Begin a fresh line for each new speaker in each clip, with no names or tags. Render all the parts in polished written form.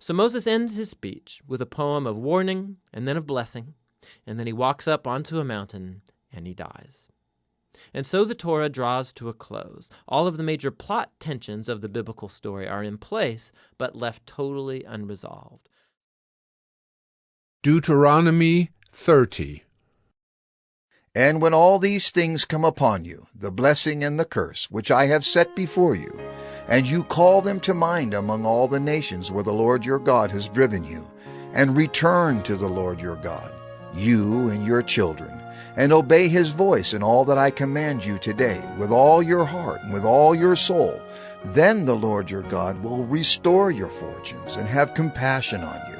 So Moses ends his speech with a poem of warning and then of blessing, and then he walks up onto a mountain and he dies. And so the Torah draws to a close. All of the major plot tensions of the biblical story are in place, but left totally unresolved.
Deuteronomy 30.
And when all these things come upon you, the blessing and the curse, which I have set before you, and you call them to mind among all the nations where the Lord your God has driven you, and return to the Lord your God, you and your children, and obey his voice in all that I command you today, with all your heart and with all your soul, then the Lord your God will restore your fortunes and have compassion on you,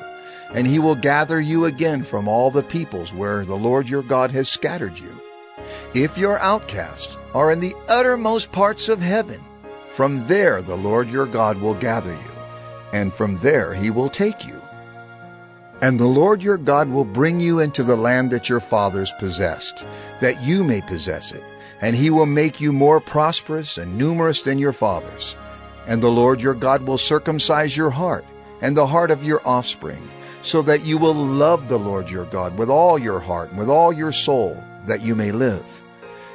and he will gather you again from all the peoples where the Lord your God has scattered you. If your outcasts are in the uttermost parts of heaven, from there the Lord your God will gather you, and from there he will take you. And the Lord your God will bring you into the land that your fathers possessed, that you may possess it, and he will make you more prosperous and numerous than your fathers. And the Lord your God will circumcise your heart and the heart of your offspring, so that you will love the Lord your God with all your heart and with all your soul, that you may live.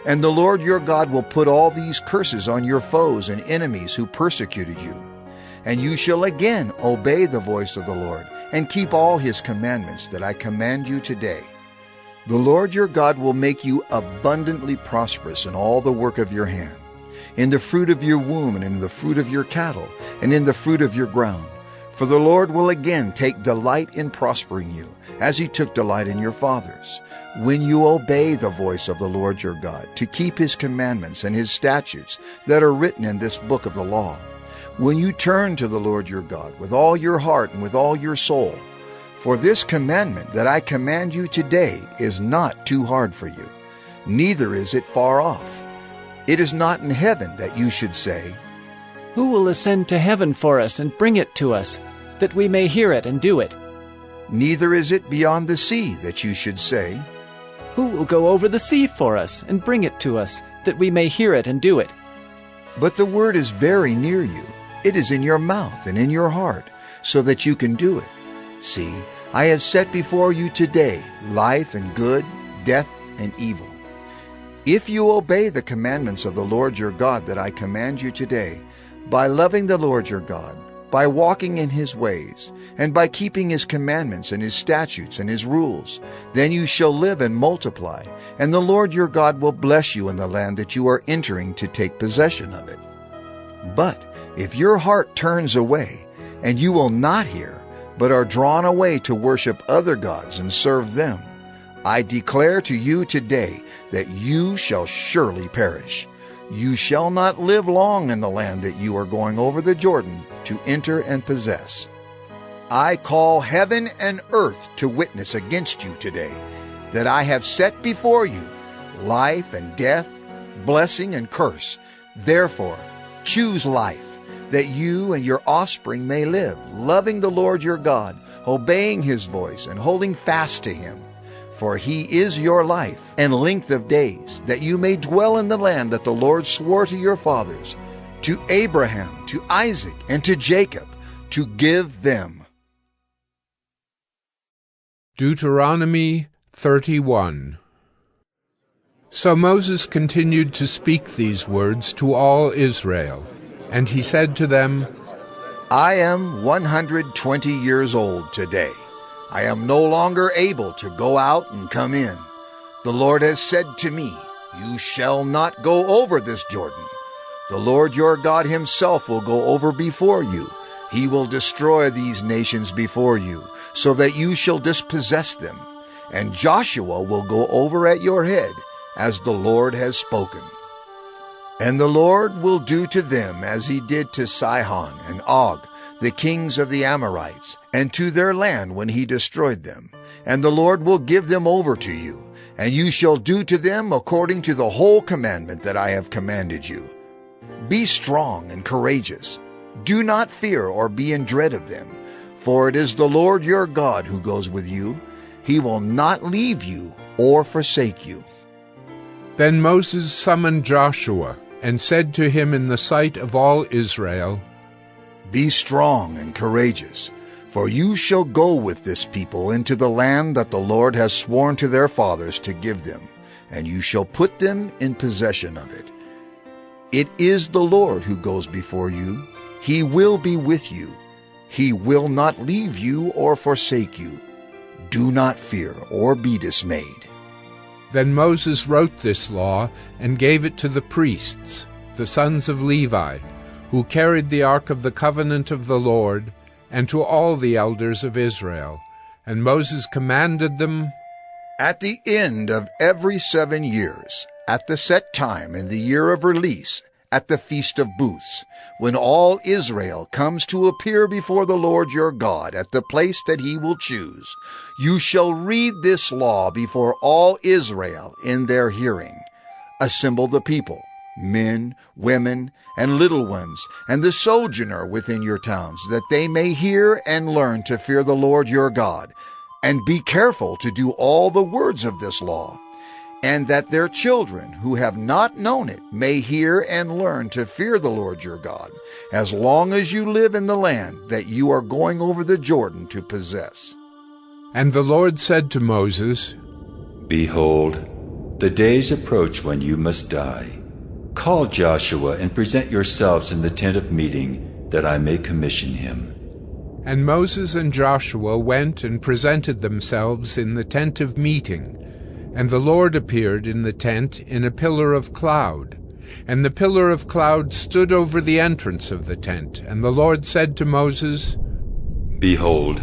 And the Lord your God will put all these curses on your foes and enemies who persecuted you. And you shall again obey the voice of the Lord, and keep all his commandments that I command you today. The Lord your God will make you abundantly prosperous in all the work of your hand, in the fruit of your womb, and in the fruit of your cattle, and in the fruit of your ground. For the Lord will again take delight in prospering you, as he took delight in your fathers, when you obey the voice of the Lord your God, to keep his commandments and his statutes that are written in this book of the law. When you turn to the Lord your God with all your heart and with all your soul. For this commandment that I command you today is not too hard for you, neither is it far off. It is not in heaven that you should say,
Who will ascend to heaven for us and bring it to us, that we may hear it and do it?
Neither is it beyond the sea that you should say,
Who will go over the sea for us and bring it to us, that we may hear it and do it?
But the word is very near you. It is in your mouth and in your heart, so that you can do it. See, I have set before you today life and good, death and evil. If you obey the commandments of the Lord your God that I command you today, by loving the Lord your God, by walking in his ways, and by keeping his commandments and his statutes and his rules, then you shall live and multiply, and the Lord your God will bless you in the land that you are entering to take possession of it. But if your heart turns away, and you will not hear, but are drawn away to worship other gods and serve them, I declare to you today that you shall surely perish. You shall not live long in the land that you are going over the Jordan to enter and possess. I call heaven and earth to witness against you today, that I have set before you life and death, blessing and curse. Therefore, choose life, that you and your offspring may live, loving the Lord your God, obeying his voice, and holding fast to him. For he is your life and length of days, that you may dwell in the land that the Lord swore to your fathers, to Abraham, to Isaac, and to Jacob, to give them.
Deuteronomy 31. So Moses continued to speak these words to all Israel. And he said to them,
I am 120 years old today. I am no longer able to go out and come in. The Lord has said to me, You shall not go over this Jordan. The Lord your God himself will go over before you. He will destroy these nations before you, so that you shall dispossess them. And Joshua will go over at your head, as the Lord has spoken. And the Lord will do to them as he did to Sihon and Og, the kings of the Amorites, and to their land when he destroyed them. And the Lord will give them over to you, and you shall do to them according to the whole commandment that I have commanded you. Be strong and courageous. Do not fear or be in dread of them, for it is the Lord your God who goes with you. He will not leave you or forsake you.
Then Moses summoned Joshua, and said to him in the sight of all Israel,
Be strong and courageous, For you shall go with this people into the land that the Lord has sworn to their fathers to give them, and you shall put them in possession of it. It is the Lord who goes before you. He will be with you. He will not leave you or forsake you. Do not fear or be dismayed.
Then Moses wrote this law and gave it to the priests, the sons of Levi, who carried the ark of the covenant of the Lord, and to all the elders of Israel. And Moses commanded them,
At the end of every 7 years, at the set time in the year of release, at the Feast of Booths, when all Israel comes to appear before the Lord your God at the place that he will choose, you shall read this law before all Israel in their hearing. Assemble the people, men, women, and little ones, and the sojourner within your towns, that they may hear and learn to fear the Lord your God, and be careful to do all the words of this law, and that their children who have not known it may hear and learn to fear the Lord your God, as long as you live in the land that you are going over the Jordan to possess.
And the Lord said to Moses,
Behold, the days approach when you must die. Call Joshua and present yourselves in the tent of meeting, that I may commission him.
And Moses and Joshua went and presented themselves in the tent of meeting. And the Lord appeared in the tent in a pillar of cloud. And the pillar of cloud stood over the entrance of the tent. And the Lord said to Moses,
Behold,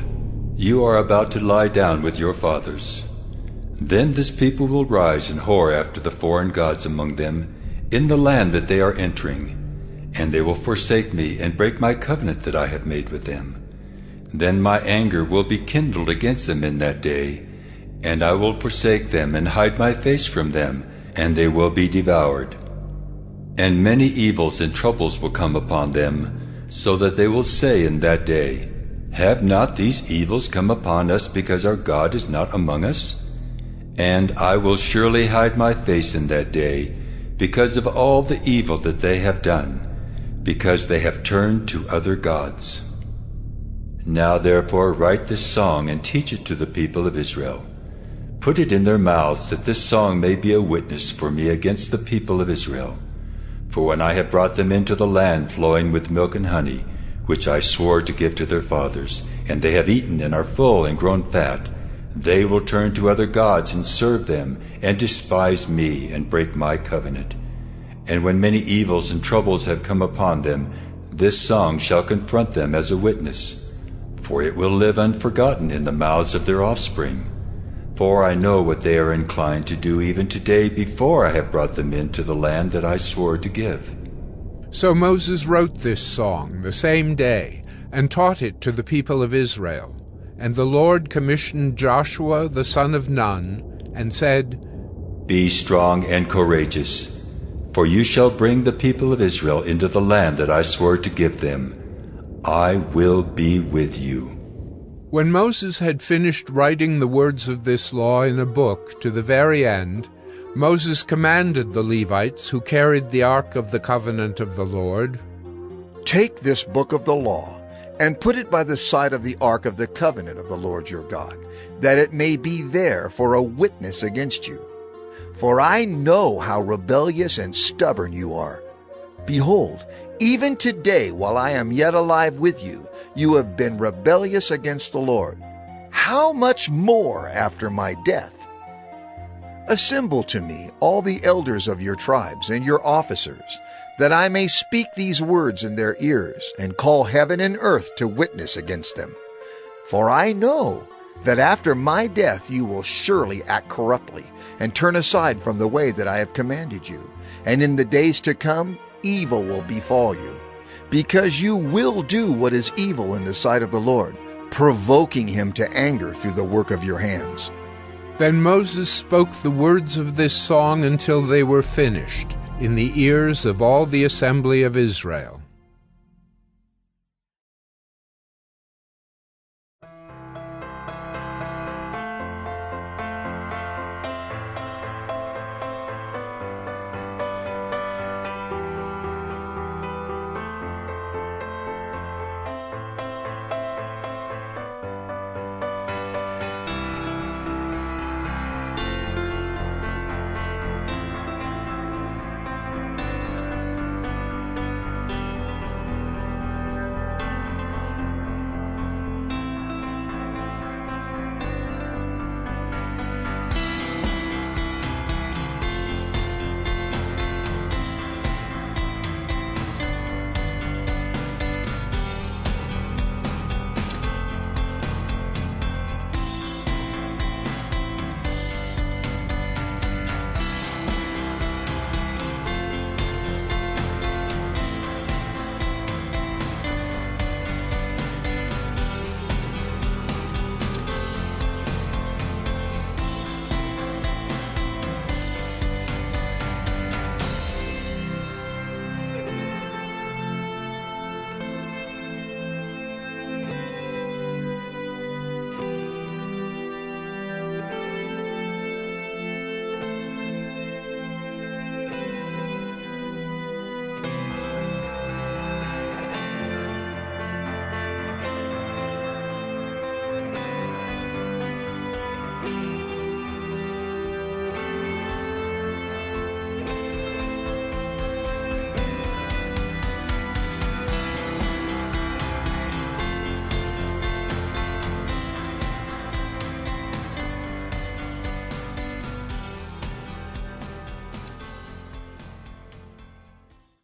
you are about to lie down with your fathers. Then this people will rise and whore after the foreign gods among them, in the land that they are entering, and they will forsake me and break my covenant that I have made with them. Then my anger will be kindled against them in that day, and I will forsake them and hide my face from them, and they will be devoured. And many evils and troubles will come upon them, so that they will say in that day, Have not these evils come upon us because our God is not among us? And I will surely hide my face in that day, because of all the evil that they have done, because they have turned to other gods. Now therefore write this song and teach it to the people of Israel. Put it in their mouths, that this song may be a witness for me against the people of Israel. For when I have brought them into the land flowing with milk and honey, which I swore to give to their fathers, and they have eaten and are full and grown fat, they will turn to other gods and serve them, and despise me and break my covenant. And when many evils and troubles have come upon them, this song shall confront them as a witness, for it will live unforgotten in the mouths of their offspring. For I know what they are inclined to do even today, before I have brought them into the land that I swore to give.
So Moses wrote this song the same day, and taught it to the people of Israel. And the Lord commissioned Joshua the son of Nun, and said,
Be strong and courageous, for you shall bring the people of Israel into the land that I swore to give them. I will be with you.
When Moses had finished writing the words of this law in a book to the very end, Moses commanded the Levites who carried the ark of the covenant of the Lord,
Take this book of the law, and put it by the side of the ark of the covenant of the Lord your God, that it may be there for a witness against you. For I know how rebellious and stubborn you are. Behold, even today, while I am yet alive with you, you have been rebellious against the Lord. How much more after my death? Assemble to me all the elders of your tribes and your officers, that I may speak these words in their ears, and call heaven and earth to witness against them. For I know that after my death you will surely act corruptly, and turn aside from the way that I have commanded you. And in the days to come, evil will befall you, because you will do what is evil in the sight of the Lord, provoking him to anger through the work of your hands.
Then Moses spoke the words of this song until they were finished, in the ears of all the assembly of Israel.